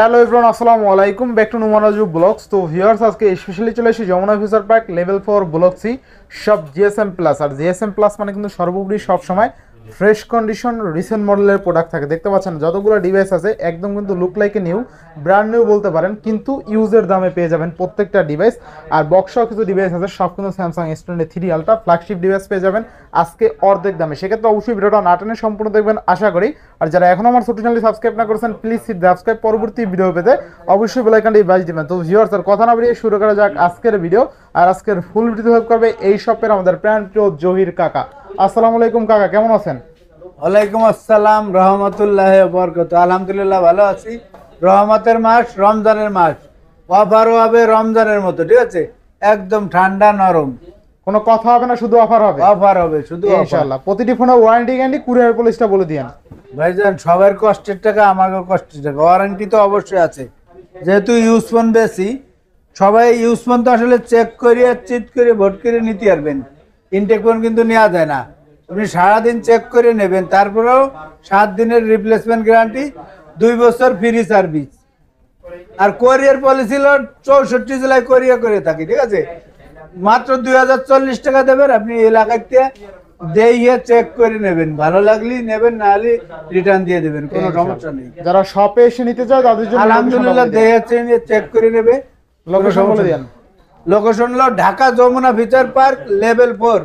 Hello everyone, আসসালামু আলাইকুম, back to Numanaju blogs. তো ভিউয়ার্স, আজকে স্পেশালি চলে এসেছি Jamuna future park level 4 block C সব জিএসএম প্লাস। আর জিএসএম প্লাস মানে কিন্তু সর্বোপরি সবসময় ফ্রেশ কন্ডিশন রিসেন্ট মডেলের প্রোডাক্ট থাকে। দেখতে পাচ্ছেন যতগুলো ডিভাইস আছে একদম কিন্তু look like a new, brand new বলতে পারেন, কিন্তু ইউজের দামে পেয়ে যাবেন প্রত্যেকটা ডিভাইস। আর বক্সও কিছু ডিভাইস আছে, সব কিন্তু Samsung S23 ultra flagship device পেয়ে যাবেন আজকে অর্ধেক দামে। সেক্ষেত্রে অবশ্যই ভিডিওটা না টেনে সম্পূর্ণ দেখবেন আশা করি। আর যারা এখন আমার ছোট চ্যানেলটি সাবস্ক্রাইব না করেছেন প্লিজ সাবস্ক্রাইব, পরবর্তী ভিডিও পেতে অবশ্যই বেল আইকনটি বাজিয়ে দিবেন। তো ভিউয়ার্স, আর কথা না বেরিয়ে শুরু করা যাক আজকের ভিডিও। আর আজকের ফুল ভিডিও হেল্প করবে এই শপের আমাদের প্রাণ প্রিয় জহির কাকা। আসসালামু আলাইকুম কাকা, কেমন আছেন? ওয়ালাইকুম আসসালাম রহমতুল্লাহ বরকত। আলহামদুলিল্লাহ ভালো আছি। রহমতের মাস, রমজানের মাস, অফারও হবে রমজানের মতো, ঠিক আছে? একদম ঠান্ডা নরম, কোনো কথা হবে না, শুধু অফার হবে। অফার হবে শুধু ইনশাআল্লাহ। প্রতিটি ফোনে ওয়ারেন্টি গ্যারান্টি, কুরিয়ার পলিসিটা বলে দিয়েন ভাইজান। সবার কষ্টের টাকা আমাকেও কষ্টের টাকা, ওয়ারেন্টি তো অবশ্যই আছে। যেহেতু ইউজ ফোন বেশি, সবাই ইউজ ফোন তো আসলে চেক করিয়ে চিট করে ভোট করে নিতে পারবেন। ইনটেক ফোন কিন্তু নেওয়া যায় না, আপনি সারাদিন চেক করে নেবেন। তারপরেও 7 দিনের রিপ্লেসমেন্ট গ্যারান্টি, 2 বছর ফ্রি সার্ভিস। আর কোরিয়ার পলিসি হলো 64 জেলায় কোরিয়া করে থাকি, ঠিক আছে? মাত্র 2040 টাকা দেবেন, আপনি এলাকাতে দিয়ে চেক করে নেবেন, ভালো লাগলে নেবেন, না হলে রিটার্ন দিয়ে দেবেন, কোনো সমস্যা নেই। যারা শপে এসে নিতে চায় তাদের জন্য আলহামদুলিল্লাহ দিয়ে চেক করে নেবে। লোকেশন বলে দেন। লোকেশন হলো Dhaka Jamuna future park level 4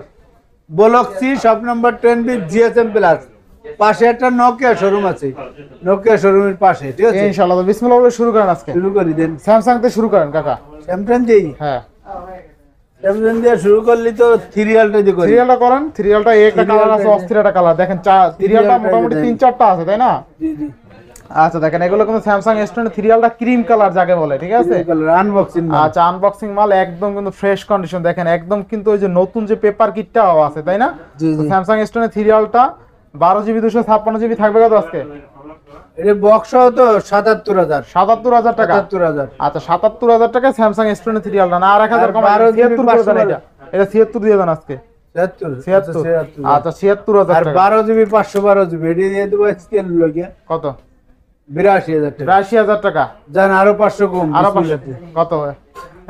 block C shop number 10B GSM plus. পাশে একটা নোকিয়া শোরুম আছে, নোকিয়া শোরুমের পাশে, ঠিক আছে? ইনশাআল্লাহ। তো বিসমিল্লাহ বলে শুরু করেন আজকে। শুরু করে দেন স্যামসাং থেকে শুরু করেন কাকা। স্যামসাং যেই হ্যাঁ, স্যামসাং দিয়ে শুরু করলি তো সিরিয়ালটা দিয়ে করি। সিরিয়ালটা করেন। সিরিয়ালটা একটা কালার আছে, অস্থির একটা কালার। দেখেন সিরিয়ালটা মোটামুটি 3-4টা আছে, তাই না? জি জি। আচ্ছা দেখেন, এগুলো কিন্তু স্যামসাং S23 সিরিয়ালটা ক্রিম কালার যাকে বলে, ঠিক আছে? আনবক্সিং। আচ্ছা, আনবক্সিং মাল একদম কিন্তু ফ্রেশ কন্ডিশন। দেখেন একদম কিন্তু ওই যে নতুন যে পেপার কিটটাও আছে, তাই না? জি জি। স্যামসাং S23 সিরিয়ালটা 12GB 256GB থাকবে কত আজকে? এটা বক্স তো 77,000 77,000 টাকা। 77,000। আচ্ছা, 77,000 টাকা স্যামসাং S23 সিরিয়ালটা না, আর 1000 কম, 76 করে দেন। এটা 76 দিয়ে দেন আজকে। 76। আচ্ছা 76,000 আর টাকা। 12GB 512GB এটি দিয়ে দেবো স্কেল লাগিয়া কত? 82,000 টাকা। 82,000 টাকা। জান আরো 500 কম, আরো 500 কত হয়?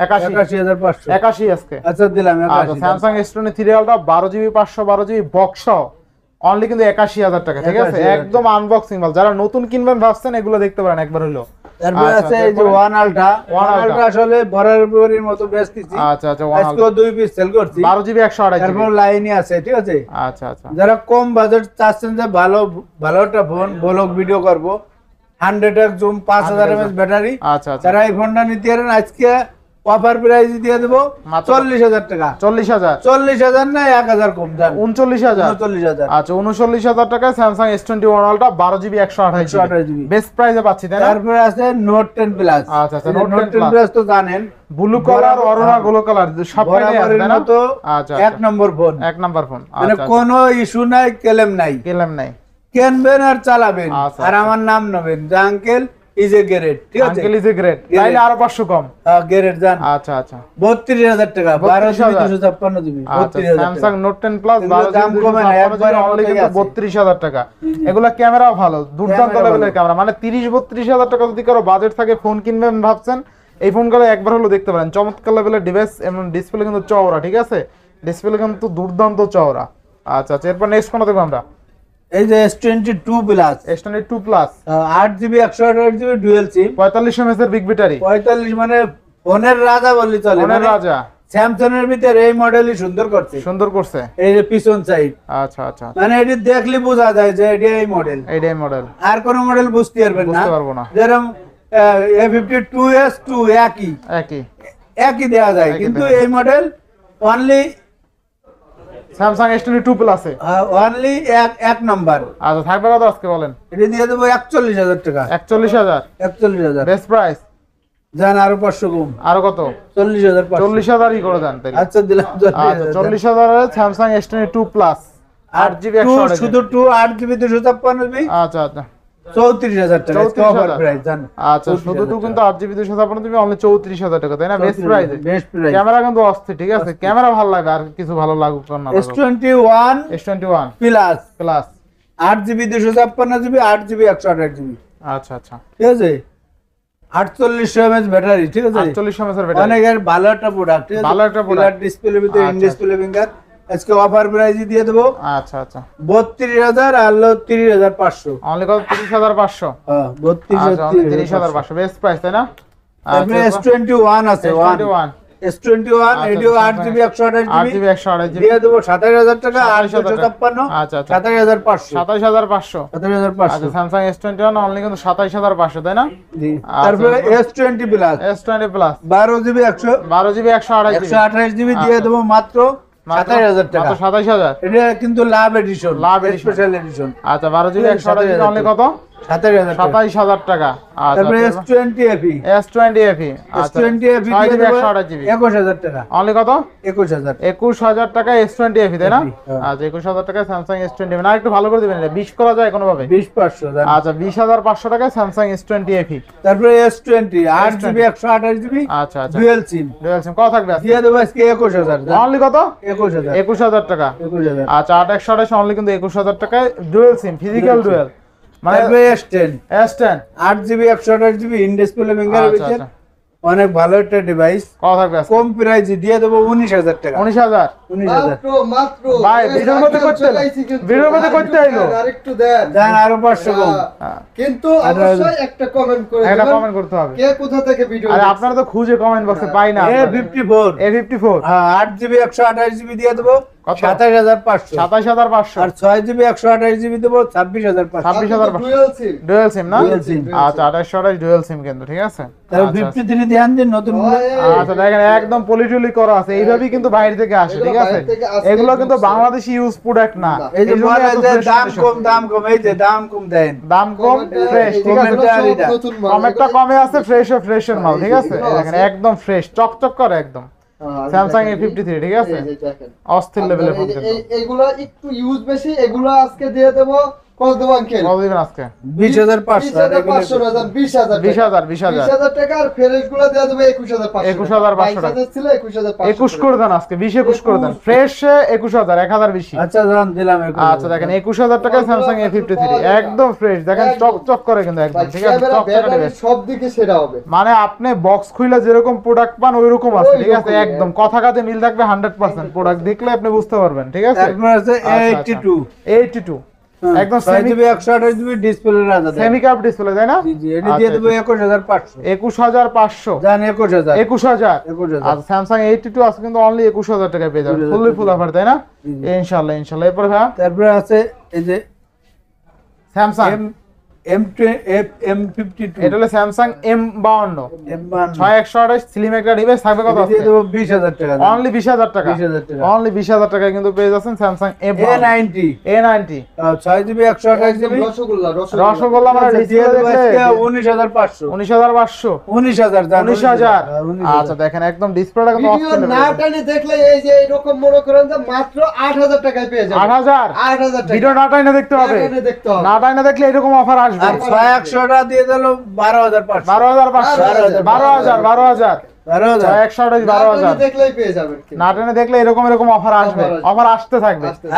81,500। 81 আজকে। আচ্ছা দিলাম আচ্ছা, 81। স্যামসাং S23 সিরিয়ালটা 12GB 512GB বক্স অনলি কিন্তু 81,000 টাকা, ঠিক আছে? 81,000 একদম আনবক্সিং মাল। যারা নতুন কিনবেন ভাবছেন এগুলো দেখতে পারেন একবার হলো। তারপরে আচ্ছা, আছে এই যে ওয়ান আলট্রা। ওয়ান আলট্রা আসলে বরাবরের মতো বেচতেছি। আচ্ছা আচ্ছা, ওয়ান আজকে 2 পিস সেল করছি। 12GB 128GB। তারপর লাইনই আছে, ঠিক আছে? আচ্ছা আচ্ছা। যারা কম বাজেট চাচ্ছেন যে ভালো ভালো একটা ফোন ব্লগ ভিডিও করব, 100x জুম, 5000 mAh ব্যাটারি, আচ্ছা আচ্ছা। যারা এই ফোনটা নিতে পারেন আজকে অফার প্রাইস দিয়ে দেব মাত্র 40,000 টাকা। 40,000? 40,000 না 1,000 কম জান। 39,000? 39,000। আচ্ছা, 39,000 টাকায় Samsung S21 ultra 12GB 128GB best প্রাইসে পাচ্ছি, তাই না? তারপরে আছে নোট 10 প্লাস। আচ্ছা আচ্ছা, নোট 10 প্লাস তো জানেন, ব্লু কালার, অরোরা গোলো কালার সব মিলে আছে, তাই না? তো আচ্ছা, এক নম্বর ফোন, এক নাম্বার ফোন। মানে আচ্ছা, কোনো ইস্যু নাই, কেলেম নাই। কেলাম নাই। কিনবেন আর চালাবেন, আচ্ছা, আর আমার নাম নেবেন যে আঙ্কেল ইজ এ গ্রেট, ঠিক আছে? আঙ্কেল ইজ এ গ্রেট, তাইলে আরো 500 কম। গ্রেট জান। আচ্ছা আচ্ছা। 32,000 টাকা, 12GB 256GB। আচ্ছা, স্যামসাং নোট 10 প্লাস দাম কমে না, একবারে অনলি কিন্তু 32,000 টাকা। এগুলা ক্যামেরাও ভালো, দুর্দান্ত লেভেলের ক্যামেরা। মানে 30-32,000 টাকা যদি কারো বাজেট থাকে, ফোন কিনবেন ভাবছেন, এই ফোনগুলো একবার হলো দেখতে পারেন। চমৎকার লেভেলের ডিভাইস, এবং ডিসপ্লে কিন্তু চওড়া, ঠিক আছে? ডিসপ্লে কিন্তু দুর্দান্ত চওড়া। আচ্ছা আচ্ছা, এরপর নেক্সট কোনটা দেখব আমরা? এই যে S22 plus. S22 plus 8GB 128GB dual SIM, 45 mAh এর বিগ ব্যাটারি। 45 মানে ফোনের রাজা বললি চলে। ফোনের রাজা। স্যামসাং এর ভিতরে এই মডেলই সুন্দর করছে, সুন্দর করছে। এই যে পিছন সাইড, আচ্ছা আচ্ছা, মানে এটি দেখলে বোঝা যায় যে এটা এই মডেল। এইটাই মডেল। আর কোন মডেল বুঝতে পারবেন না, বুঝতে পারবো না। যেরকম A52s2 একই একই একই দেওয়া যায়, কিন্তু এই মডেল অনলি স্যামসাং S22 প্লাসে অনলি এক নাম্বার। আচ্ছা, থাকবে কত আজকে বলেন? এটা দিয়ে দেবো 41,000 টাকা। 41,000 41,000 বেস্ট প্রাইস। জান আরো 500 কম, আরো কত? 40,000। 40,000ই করে দেন তাহলে। আচ্ছা দিলাম আচ্ছা, 40,000 এর Samsung S22 plus 8GB 128GB। শুধু 8GB 256GB। আচ্ছা আচ্ছা, 34,000 টাকা অফার 34,000 প্রাইস জান। আচ্ছা, শুধু কিন্তু 8GB 256GB অনলি 34,000 টাকা, তাই না? Best price. Best price. Camera কিন্তু অস্থির, ঠিক আছে? ক্যামেরা ভালো লাগে, আর কিছু ভালো লাগুক না। S21 plus plus 8GB 256GB 8GB 128GB। আচ্ছা আচ্ছা। ঠিক আছে, 4800 mAh ব্যাটারি, ঠিক আছে? 4800 mAh ব্যাটারি, অনেকের ভালো একটা প্রোডাক্ট, ঠিক আছে? ভালো একটা প্রোডাক্ট, ডিসপ্লে ভিতরে ইন ডিসপ্লে ফিঙ্গার। আজকে অফার প্রাইস দিয়ে দেবো আচ্ছা আচ্ছা 32000 আর 30500, অনলি কত 30500। হ্যাঁ আচ্ছা 30500 বেস্ট প্রাইস তাই না? তারপরে S21 আছে, S21 S21 ADO 8GB 128GB 8GB 128GB দিয়ে দেবো 27000 টাকা, 27,000 856 আচ্ছা আচ্ছা 27500 27500 27500। আচ্ছা স্যামসাং S21 অনলি কিন্তু 27500 তাই না? জি। তারপরে S20 plus S20 plus 12GB 12GB 128GB দিয়ে দেবো মাত্র 27000 টাকা। মাত্র 27000। এটা কিন্তু লাভ এডিশন, লাভ edition। Special edition. আচ্ছা 12GB 128GB অনলি কত? 27000 টাকা। 27000 টাকা। আচ্ছা তারপরে S20 FE S20 FE আচ্ছা S20 FE 6GB 128GB 21000 টাকা। অনলি কত? 21000। 21000 টাকা S20 FE তাই না? হ্যাঁ। আচ্ছা 21000 টাকা স্যামসাং S20 না একটু ভালো করে দিবেন, এটা 20 করা যায় কোনো ভাবে? 20500 জান। আচ্ছা 20500 টাকা স্যামসাং S20 FE। তারপরে S20 8GB 128GB আচ্ছা আচ্ছা ডুয়াল সিম ডুয়াল সিম কত থাকবে আজকে? দিয়ে দেবো আজকে 21000 জান। অনলি কত? 21000। 21000 টাকা। 21000। আচ্ছা 8128 অনলি কিন্তু 21000 টাকায় ডুয়াল সিম ফিজিক্যাল ডুয়াল মানে তারপরে S10 S10 8GB 128GB in display finger আচ্ছা ভিতর আচ্ছা অনেক ভালো একটা ডিভাইস, কত থাকবে আজকে? কম প্রাইসে দিয়ে দেবো 19000 টাকা। 19000 19000 মাত্র ভাই ভিডিওর মধ্যে করতে ভিডিওর মধ্যে করতে আইলো আরেকটু দেন জান, আরো 500 কম। কিন্তু অবশ্যই একটা কমেন্ট করে একটা দিবেন কমেন্ট করতে হবে। কে কোথা থেকে ভিডিও আরে আপনারা তো খুঁজে কমেন্ট বক্সে পাই না। A54 A54 হ্যাঁ 8GB 128GB দিয়ে দেবো কত? 27500। 27500 আর 6GB 128GB দেবো 26500। 26500 ডুয়াল সিম ডুয়াল সিম না? Dual SIM। আচ্ছা 2828 ডুয়াল সিম কিন্তু ঠিক আছে। তারপর আচ্ছা, 53 ধ্যান দিন নতুন আচ্ছা দেখেন একদম পলিটুলি করা আছে, এইভাবেই কিন্তু বাইরে থেকে আসে ঠিক আছে। বাইরে থেকে আসে এগুলো কিন্তু ঢুকছে। বাংলাদেশি ইউজ প্রোডাক্ট না। এই যে এই জন্য বলে এত যে fresh দাম condition। কম দাম কম, এই যে দাম কম দেন, দাম কম ফ্রেশ ঠিক আছে। নতুন মাল কমেরটা কমে আছে, ফ্রেশ ও ফ্রেশের মাল ঠিক আছে। এই দেখেন একদম ফ্রেশ চকচক করে একদম স্যামসাং A53 ঠিক আছে। অস্থির লেভেলের ফোন কিন্তু। এইগুলো একটু ইউজ বেশি, এগুলো আজকে দিয়ে দেবো কত দেবো আঙ্কেল? কত দিবেন আজকে? 20500 আর এগুলো 20500 না জান 20000 20000 20000 টাকা। আর ফ্রেশ গুলো দিয়ে দেবো 21500 21500 টাকা। 22000 ছিল 21500 21 করে দেন আজকে, 20 21 করে দেন। ফ্রেশ 21000 1000 বেশি। আচ্ছা জান দিলাম একটু। আচ্ছা দেখেন 21000 টাকায় স্যামসাং A53 একদম ফ্রেশ দেখেন একদম। চকচক করে কিন্তু একদম ঠিক আছে। ক্যামেরা চকচকে ব্যাটারি ডিভাইস সব দিকে সেরা হবে। মানে আপনি বক্স খুলে যেরকম প্রোডাক্ট পান ওইরকম আছে ঠিক আছে। ওইরকমই, একদম কথা কাজে মিল থাকবে 100%। প্রোডাক্ট দেখলে আপনি বুঝতে পারবেন ঠিক আছে। তারপর আছে A82 82 একদম সেমি 6GB 128GB ডিসপ্লে রাজা দেন। সেমি কাপ ডিসপ্লে তাই না? জি জি এটা দিয়ে দেবো 21500। 21500 জান 21000। 21000 21000 আর স্যামসাং A82 আছে কিন্তু অনলি 21000 টাকায় পেয়ে যাবেন ফুললি ফুল অফার তাই না? ইনশাআল্লাহ ইনশাআল্লাহ। এরপর হ্যাঁ তারপরে আছে এই যে স্যামসাং M52 এটা হলো স্যামসাং M52 M1 6128 স্লিম একটা ডিভাইস থাকবে কত দিয়ে আছে? দেবো 20000 টাকা। অনলি 20000 টাকা। 20000 টাকা। অনলি 20000 টাকায় কিন্তু পেয়ে যাচ্ছেন Samsung A90 A90 6GB 128GB rasgulla rasgulla মানে দিয়ে ডিসপ্লে দেবো দেখলে আজকে 19500। 19500 19000 জান। 19000 আচ্ছা দেখেন একদম ডিসপ্লেটা কিন্তু ভিডিও অস্থির না টানে দেখলে এই যে এরকম মনে করেন যে মাত্র 8000 টাকায় পেয়ে যাবেন। 8000 8000 টাকা ভিডিও না টাইনা দেখতে হবে, না টাইনা দেখতে হবে। না টাইনা দেখলে এরকম অফার আসবে। আর 6100 টাকা দিয়ে দিল 12500। 12500 12000 12000 12000 128 না টানে 12000 দেখলেই পেয়ে যাবেন। না টাইনা দেখলে এরকম অফার আসবে, অফার আসবে। অফার আসতে থাকবে। আসতে